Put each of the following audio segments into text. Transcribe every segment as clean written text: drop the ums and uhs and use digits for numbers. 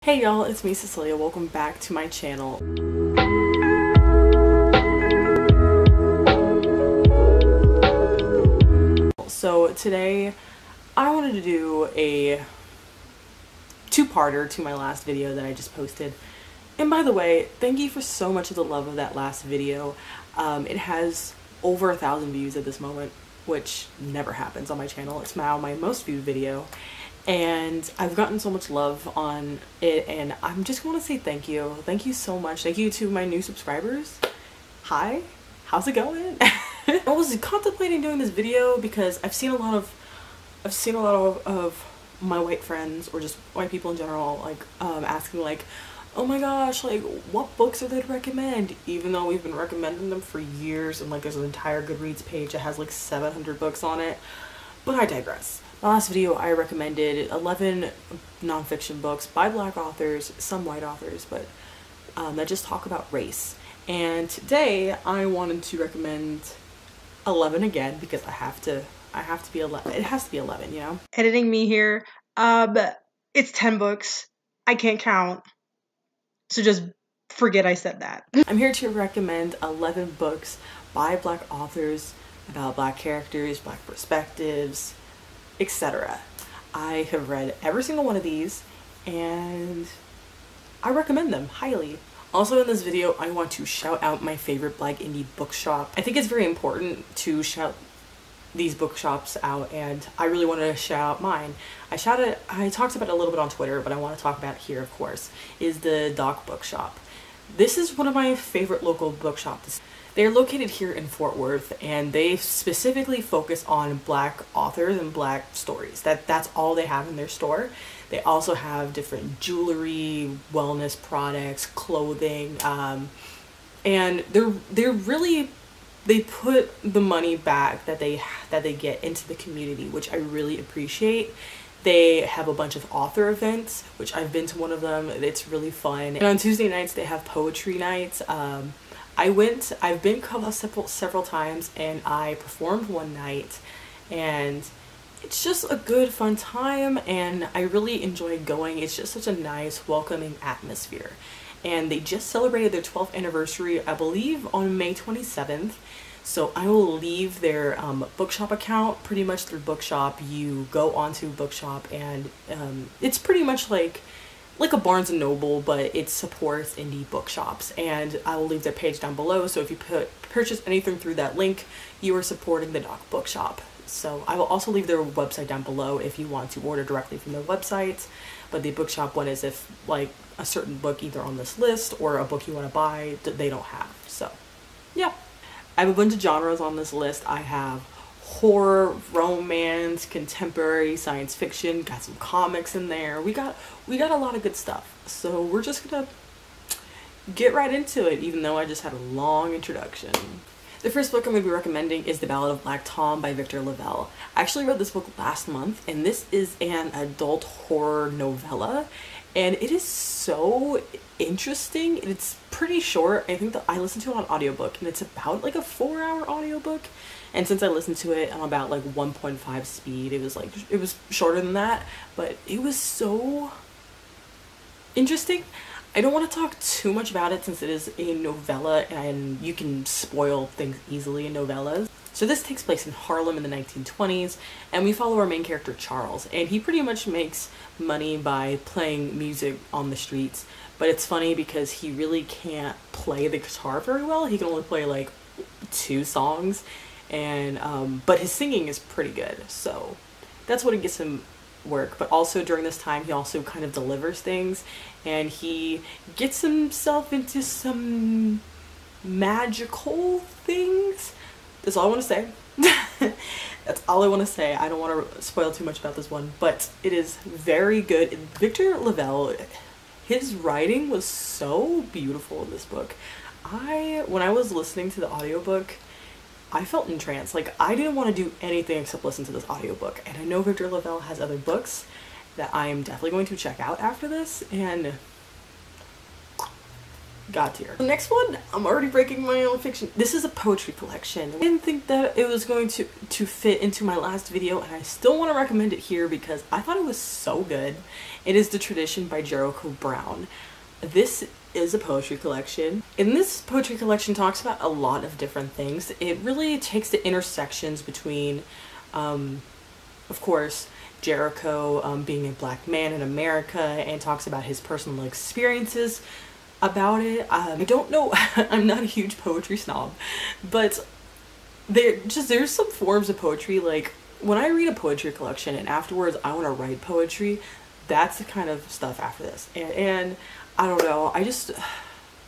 Hey y'all, it's me Cecilia. Welcome back to my channel. So today I wanted to do a two-parter to my last video that I just posted. And by the way, thank you for so much of the love of that last video. It has over 1,000 views at this moment, which never happens on my channel. It's now my most viewed video. And I've gotten so much love on it, and I'm just want to say thank you. Thank you so much. Thank you to my new subscribers. Hi, how's it going? I was contemplating doing this video because I've seen a lot of my white friends, or just white people in general, like asking like, oh my gosh, like what books are they to recommend, even though we've been recommending them for years, and like there's an entire Goodreads page that has like 700 books on it. But I digress. The last video I recommended 11 nonfiction books by black authors, some white authors, but that just talk about race. And today I wanted to recommend 11 again because I have to be 11. It has to be 11, you know? Editing me here. It's 10 books. I can't count. So just forget I said that. I'm here to recommend 11 books by black authors about black characters, black perspectives, etc. I have read every single one of these and I recommend them highly. Also in this video, I want to shout out my favorite black indie bookshop. I think it's very important to shout these bookshops out, and I really wanted to shout out mine. I talked about it a little bit on Twitter, but I want to talk about it here, of course, is the Doc Bookshop. This is one of my favorite local bookshops. They're located here in Fort Worth, and they specifically focus on black authors and black stories. That's all they have in their store. They also have different jewelry, wellness products, clothing, and they put the money back that they get into the community, which I really appreciate. They have a bunch of author events, which I've been to one of them. It's really fun. And on Tuesday nights they have poetry nights. I've been several times, and I performed one night, and it's just a good fun time, and I really enjoy going. It's just such a nice, welcoming atmosphere. And they just celebrated their 12th anniversary, I believe, on May 27th. So I will leave their Bookshop account pretty much through Bookshop. You go onto Bookshop, and it's pretty much like a Barnes & Noble, but it supports indie bookshops. And I will leave their page down below, so if you purchase anything through that link, you are supporting the Doc Bookshop. So I will also leave their website down below if you want to order directly from their website. But the Bookshop one is if like a certain book either on this list or a book you want to buy they don't have. So yeah, I have a bunch of genres on this list. I have horror, romance, contemporary, science fiction, got some comics in there. We got a lot of good stuff. So we're just gonna get right into it, even though I just had a long introduction. The first book I'm going to be recommending is The Ballad of Black Tom by Victor LaValle. I actually read this book last month, and this is an adult horror novella, and it is so interesting. It's pretty short. I think that I listened to it on audiobook, and it's about like a 4-hour audiobook. And since I listened to it on about like 1.5 speed, it was shorter than that, but it was so interesting. I don't want to talk too much about it since it is a novella and you can spoil things easily in novellas. So this takes place in Harlem in the 1920s, and we follow our main character Charles, and he pretty much makes money by playing music on the streets. But it's funny because he really can't play the guitar very well. He can only play like 2 songs, and but his singing is pretty good, so that's what gets him work. But also during this time he also kind of delivers things, and he gets himself into some magical things. That's all I want to say. That's all I want to say. I don't want to spoil too much about this one, but it is very good. Victor LaValle, his writing was so beautiful in this book. When I was listening to the audiobook, I felt entranced. Like, I didn't want to do anything except listen to this audiobook. And I know Victor LaValle has other books that I am definitely going to check out after this. And God tier. The next one, I'm already breaking my own fiction. This is a poetry collection. I didn't think that it was going to fit into my last video, and I still want to recommend it here because I thought it was so good. It is The Tradition by Jericho Brown. This is a poetry collection. And this poetry collection talks about a lot of different things. It really takes the intersections between, of course, Jericho being a black man in America, and talks about his personal experiences about it. I don't know, I'm not a huge poetry snob, but there's some forms of poetry, like when I read a poetry collection and afterwards I want to write poetry, that's the kind of stuff after this. And I don't know, it's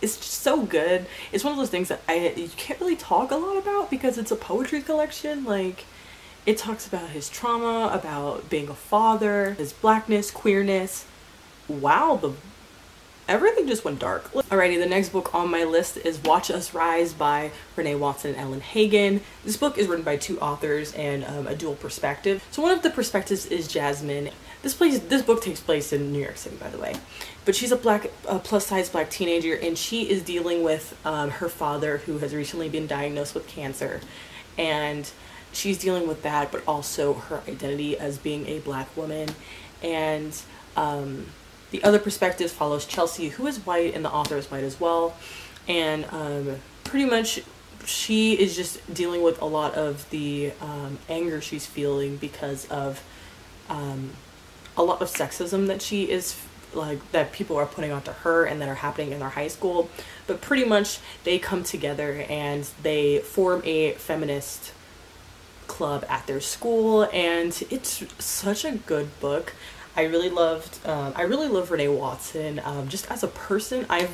just so good. It's one of those things that you can't really talk a lot about because it's a poetry collection. Like, it talks about his trauma, about being a father, his blackness, queerness. Wow, everything just went dark. Alrighty, the next book on my list is Watch Us Rise by Renee Watson and Ellen Hagen. This book is written by two authors and a dual perspective. So one of the perspectives is Jasmine. This book takes place in New York City, by the way. But she's a plus-size black teenager, and she is dealing with her father, who has recently been diagnosed with cancer. And she's dealing with that, but also her identity as being a black woman. And the other perspective follows Chelsea, who is white, and the author is white as well. And pretty much she is just dealing with a lot of the anger she's feeling because of a lot of sexism that she is, like, that people are putting onto her and that are happening in their high school. But pretty much they come together and they form a feminist club at their school, and it's such a good book. I really love Renee Watson. Just as a person, I've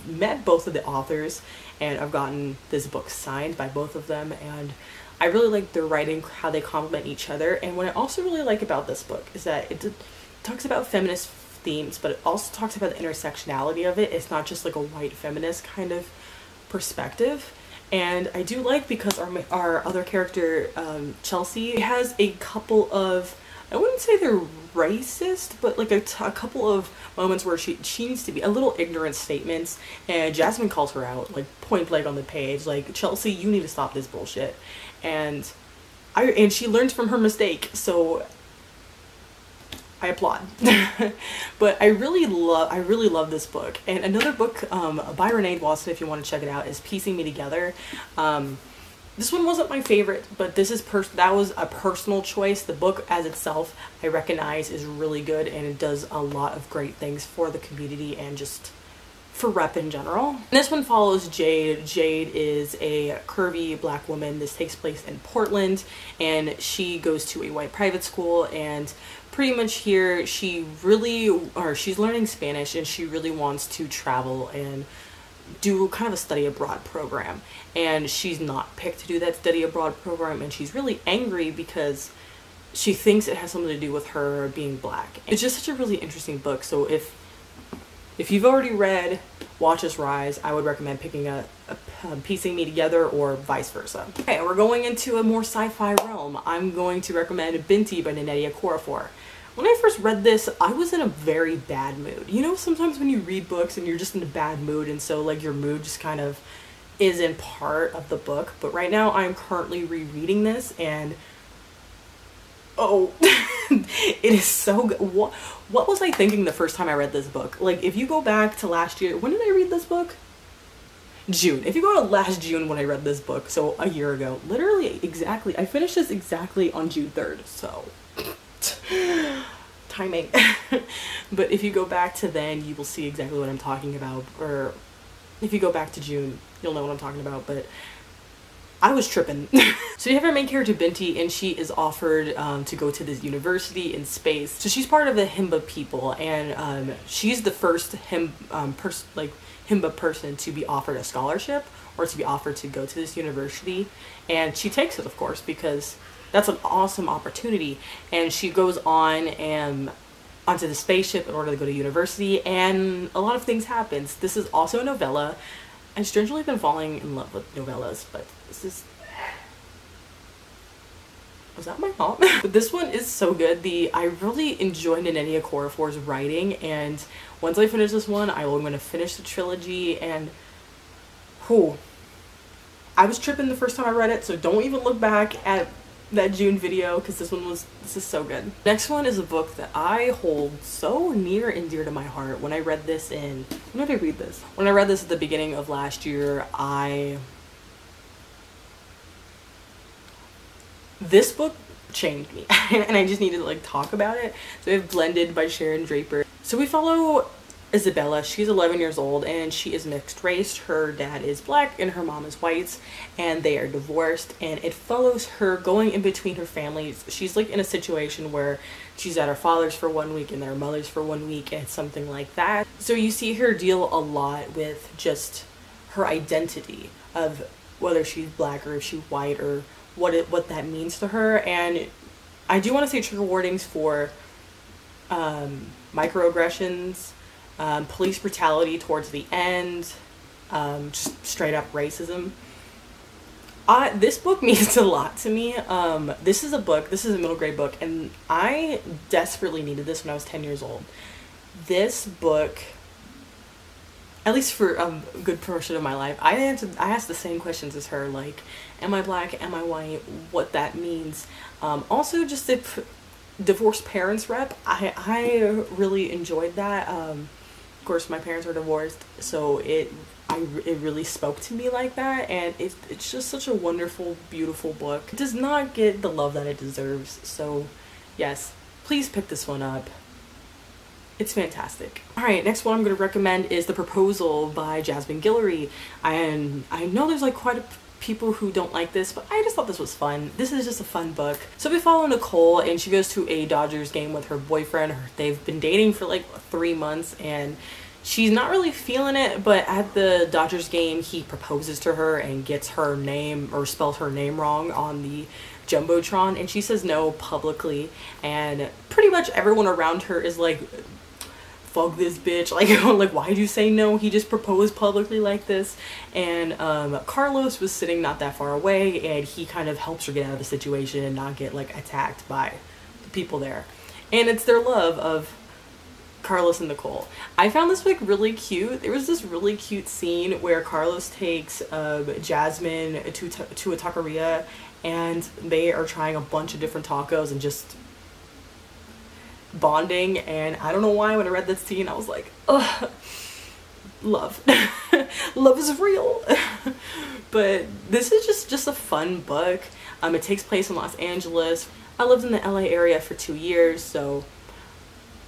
met both of the authors and I've gotten this book signed by both of them, and I really like their writing, how they complement each other. And what I also really like about this book is that it talks about feminist themes, but it also talks about the intersectionality of it. It's not just like a white feminist kind of perspective. And I do like, because our other character, Chelsea, has a couple of, I wouldn't say they're racist, but like a couple of moments where she needs to be a little ignorant statements, and Jasmine calls her out, like, point blank on the page, like, Chelsea, you need to stop this bullshit. And she learns from her mistake, so I applaud. But I really love this book. And another book by Renee Watson, if you want to check it out, is Piecing Me Together. This one wasn't my favorite, but that was a personal choice. The book as itself, I recognize, is really good, and it does a lot of great things for the community and just for rep in general. And this one follows Jade. Jade is a curvy black woman. This takes place in Portland, and she goes to a white private school, and pretty much here she's learning Spanish, and she really wants to travel and do kind of a study abroad program, and she's not picked to do that study abroad program, and she's really angry because she thinks it has something to do with her being black. It's just such a really interesting book. So if you've already read Watch Us Rise, I would recommend picking up Piecing Me Together, or vice versa. Okay, we're going into a more sci-fi realm. I'm going to recommend Binti by Nnedi Okorafor. When I first read this, I was in a very bad mood. You know, sometimes when you read books and you're just in a bad mood, and so like your mood just kind of isn't part of the book. But right now I'm currently rereading this, and oh, it is so good. What was I thinking the first time I read this book? Like, if you go back to last year, when did I read this book? June. If you go to last June when I read this book, so a year ago, literally exactly, I finished this exactly on June 3rd, so timing. But if you go back to then, you will see exactly what I'm talking about, or if you go back to June, you'll know what I'm talking about. But I was tripping. So you have our main character Binti, and she is offered to go to this university in space. So she's part of the Himba people, and she's the first Himba person to be offered a scholarship, or to be offered to go to this university, and she takes it, of course, because that's an awesome opportunity. And she goes on onto the spaceship in order to go to university, and a lot of things happens. This is also a novella. I've strangely been falling in love with novellas, but this is... Was that my mom? But this one is so good. I really enjoy Nnedi Okorafor's writing, and Once I finish this one, I'm going to finish the trilogy, and whew, I was tripping the first time I read it, so don't even look back at that June video, because this is so good. Next one is a book that I hold so near and dear to my heart. When I read this when did I read this? When I read this at the beginning of last year, this book changed me and I just needed to like talk about it. So we have Blended by Sharon Draper. So we follow Isabella. She's 11 years old and she is mixed race. Her dad is black and her mom is white, and they are divorced, and it follows her going in between her families. She's like in a situation where she's at her father's for 1 week and at her mother's for 1 week, and something like that. So you see her deal a lot with just her identity of whether she's black or if she's white, or what that means to her. And I do want to say trigger warnings for microaggressions, police brutality towards the end, just straight up racism. This book means a lot to me. This is a middle grade book, and I desperately needed this when I was 10 years old. This book, at least for a good portion of my life, I asked the same questions as her, like, am I black, am I white, what that means. Also, just the divorced parents rep, I really enjoyed that. Of course, my parents are divorced, so it really spoke to me like that, and it's just such a wonderful, beautiful book. It does not get the love that it deserves, so yes, please pick this one up. It's fantastic. Alright, next one I'm going to recommend is The Proposal by Jasmine Guillory. And I know there's like quite a people who don't like this, but I just thought this was fun. This is just a fun book. So we follow Nicole, and she goes to a Dodgers game with her boyfriend. They've been dating for like 3 months, and she's not really feeling it, but at the Dodgers game, he proposes to her and gets her name, or spells her name wrong on the Jumbotron, and she says no publicly, and pretty much everyone around her is like, fuck this bitch, like why'd you say no? He just proposed publicly like this. And Carlos was sitting not that far away, and he kind of helps her get out of the situation and not get like attacked by the people there. And it's their love of Carlos and Nicole. I found this like really cute. There was this really cute scene where Carlos takes Jasmine to a taqueria, and they are trying a bunch of different tacos and just bonding. And I don't know why, when I read this scene, I was like, ugh, love. Love is real. But this is just a fun book. It takes place in Los Angeles. I lived in the LA area for 2 years, so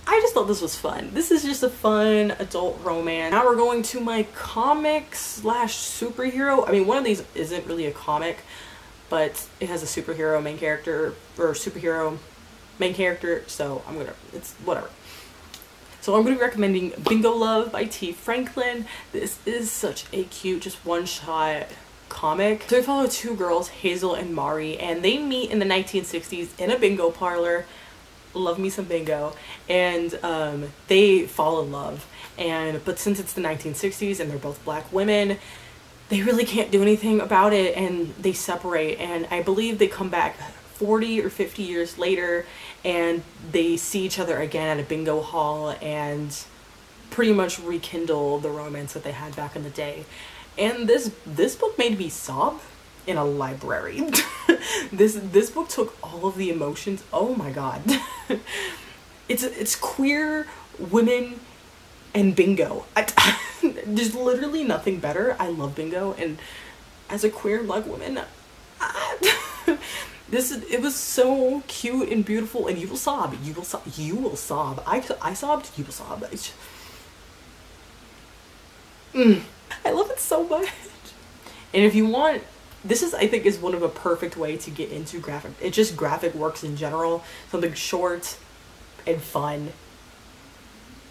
I just thought this was fun. This is just a fun adult romance. Now we're going to my comic slash superhero. I mean, one of these isn't really a comic, but it has a superhero main character, or superhero main character, so it's whatever. So I'm going to be recommending Bingo Love by T. Franklin. This is such a cute, just one-shot comic. So we follow two girls, Hazel and Mari, and they meet in the 1960s in a bingo parlor. Love me some bingo. And they fall in love. But since it's the 1960s and they're both black women, they really can't do anything about it, and they separate. And I believe they come back 40 or 50 years later, and they see each other again at a bingo hall and pretty much rekindle the romance that they had back in the day. And this book made me sob in a library. This book took all of the emotions. Oh my god. It's queer women and bingo. There's literally nothing better. I love bingo, and as a queer black woman, it was so cute and beautiful, and you will sob. You will sob. I sobbed. You will sob. I love it so much. And if you want, this is, I think, is one of a perfect way to get into graphic. It's just graphic works in general. Something short and fun.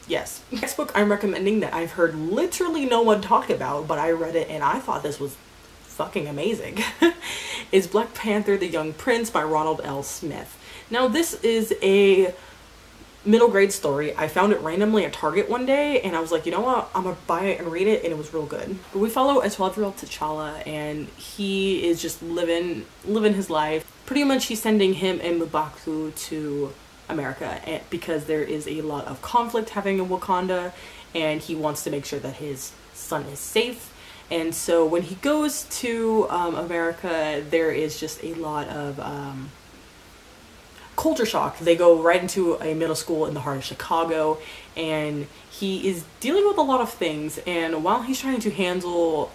Yes. Next book I'm recommending that I've heard literally no one talk about, but I read it and I thought this was fucking amazing, is Black Panther, the Young Prince by Ronald L. Smith. Now this is a middle grade story. I found it randomly at Target one day, and I was like, you know what, I'm gonna buy it and read it, and it was real good. But we follow a 12-year-old T'Challa, and he is just living his life. Pretty much he's sending him and M'Baku to America, and because there is a lot of conflict happening in Wakanda, and he wants to make sure that his son is safe. And so when he goes to America, there is just a lot of culture shock. They go right into a middle school in the heart of Chicago, and he is dealing with a lot of things. And while he's trying to handle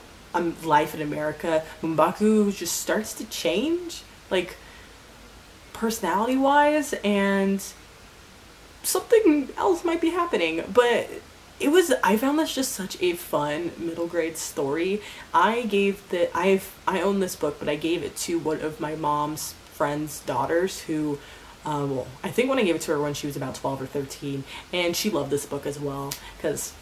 life in America, M'Baku just starts to change, like personality wise, and something else might be happening. But I found this just such a fun middle grade story. I own this book, but I gave it to one of my mom's friend's daughters who, well, I think when I gave it to her when she was about 12 or 13, and she loved this book as well, because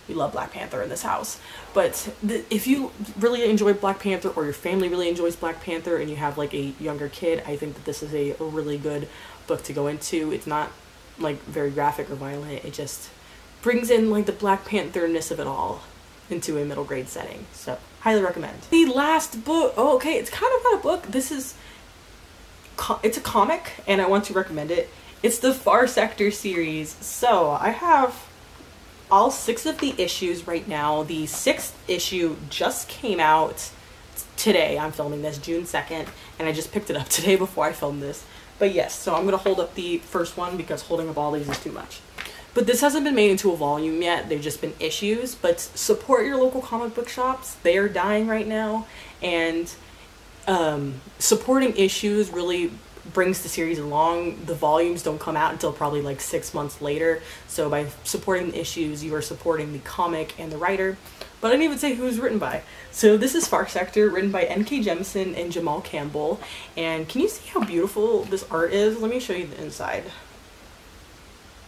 we love Black Panther in this house. But if you really enjoy Black Panther, or your family really enjoys Black Panther, and you have like a younger kid, I think that this is a really good book to go into. It's not like very graphic or violent. It just brings in like the Black Panther-ness of it all into a middle grade setting. So highly recommend. The last book, oh, okay, it's kind of not a book. It's a comic, and I want to recommend it. It's the Far Sector series. So I have all 6 of the issues right now. The 6th issue just came out today. I'm filming this June 2nd, and I just picked it up today before I filmed this. But yes, so I'm gonna hold up the first one because holding up all these is too much. But this hasn't been made into a volume yet. They've just been issues. But support your local comic book shops. They are dying right now, and supporting issues really brings the series along. The volumes don't come out until probably like 6 months later. So by supporting the issues, you are supporting the comic and the writer. But I didn't even say who it was written by. So this is Far Sector, written by N.K. Jemisin and Jamal Campbell. And can you see how beautiful this art is? Let me show you the inside.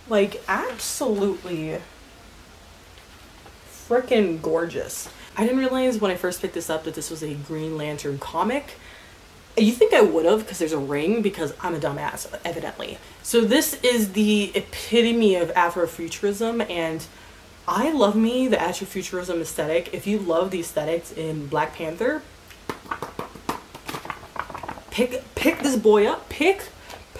Like, absolutely freaking gorgeous. I didn't realize when I first picked this up that this was a Green Lantern comic. You think I would have, because there's a ring, because I'm a dumbass, evidently. So this is the epitome of Afrofuturism, and I love me the Afrofuturism aesthetic. If you love the aesthetics in Black Panther, pick this boy up. Pick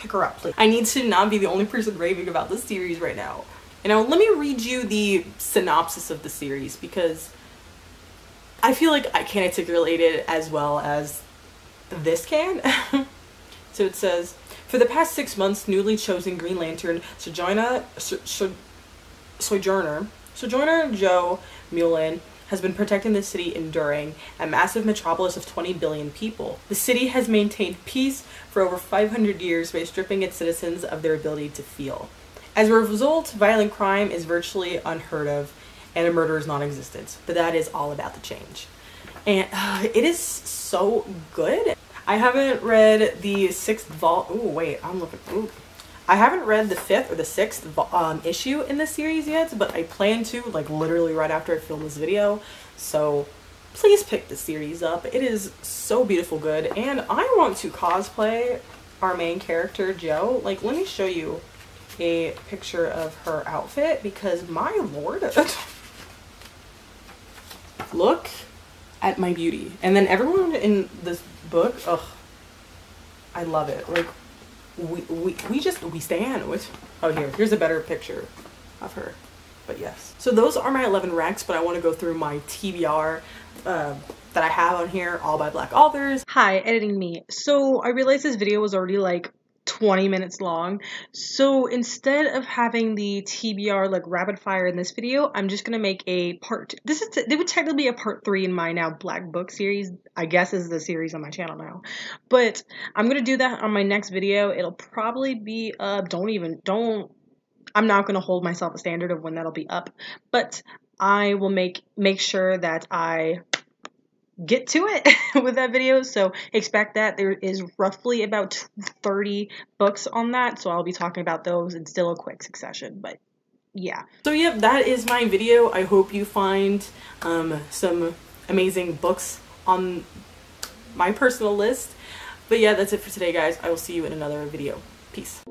her up, please. I need to not be the only person raving about this series right now. And now let me read you the synopsis of the series, because I feel like I can't articulate it as well as this can. So it says, for the past 6 months, newly chosen Green Lantern Sojourner Joe Mullen has been protecting the city enduring a massive metropolis of 20 billion people. The city has maintained peace for over 500 years by stripping its citizens of their ability to feel. As a result, violent crime is virtually unheard of, and a murder is non-existent. But that is all about the change. And it is so good. I haven't read the 6th I haven't read the 5th or the 6th issue in this series yet, but I plan to, like, literally right after I film this video. So please pick the series up. It is so beautiful good, and I want to cosplay our main character, Jo. Like, let me show you a picture of her outfit, because my lord. Look at my beauty. And then everyone in this book, ugh, I love it. Like, we stand with, oh, here's a better picture of her. But yes, so those are my 11 recs, but I want to go through my TBR that I have on here, all by Black authors. Hi, editing me. So I realized this video was already like 20 minutes long, so instead of having the TBR like rapid fire in this video, I'm just gonna make a part. They would technically be a part 3 in my now Black book series. I guess is the series on my channel now, but I'm gonna do that on my next video. It'll probably be I'm not gonna hold myself a standard of when that'll be up, but I will make sure that I get to it with that video, so expect that. There is roughly about 30 books on that, so I'll be talking about those in still a quick succession, but yeah. So yeah, that is my video. I hope you find some amazing books on my personal list. But yeah, that's it for today, guys. I will see you in another video. Peace.